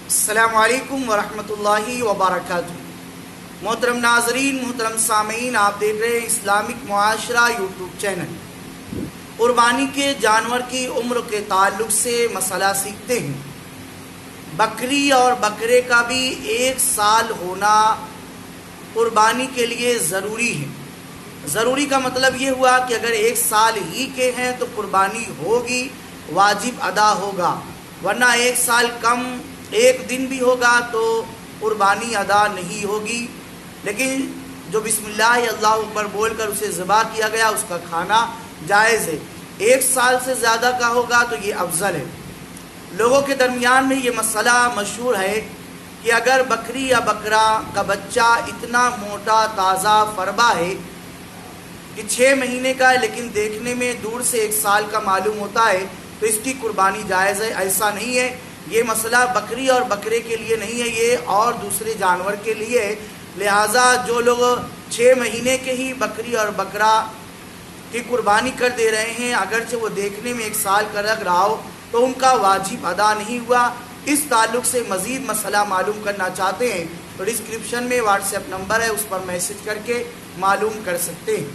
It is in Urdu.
السلام علیکم ورحمۃ اللہ وبرکاتہ۔ محترم ناظرین، محترم سامعین، آپ دیکھ رہے ہیں اسلامک معاشرہ یوٹیوب چینل۔ قربانی کے جانور کی عمر کے تعلق سے مسئلہ سیکھتے ہیں۔ بکری اور بکرے کا بھی 1 سال ہونا قربانی کے لیے ضروری ہے۔ ضروری کا مطلب یہ ہوا کہ اگر 1 سال ہی کے ہیں تو قربانی ہوگی، واجب ادا ہوگا، ورنہ 1 سال کم 1 دن بھی ہوگا تو قربانی ادا نہیں ہوگی۔ لیکن جو بسم اللہ اللہ اکبر بول کر اسے ذبح کیا گیا اس کا کھانا جائز ہے۔ 1 سال سے زیادہ کا ہوگا تو یہ افضل ہے۔ لوگوں کے درمیان میں یہ مسئلہ مشہور ہے کہ اگر بکری یا بکرا کا بچہ اتنا موٹا تازہ فربا ہے کہ 6 مہینے کا ہے لیکن دیکھنے میں دور سے 1 سال کا معلوم ہوتا ہے تو اس کی قربانی جائز ہے۔ ایسا نہیں ہے، یہ مسئلہ بکری اور بکرے کے لیے نہیں ہے، یہ اور دوسرے جانور کے لیے ہے۔ لہٰذا جو لوگ 6 مہینے کے ہی بکری اور بکرا کی قربانی کر دے رہے ہیں، اگرچہ وہ دیکھنے میں 1 سال کا لگ رہا ہو تو ان کا واجب ادا نہیں ہوا۔ اس تعلق سے مزید مسئلہ معلوم کرنا چاہتے ہیں تو ڈسکرپشن میں واٹس ایپ نمبر ہے، اس پر میسج کر کے معلوم کر سکتے ہیں۔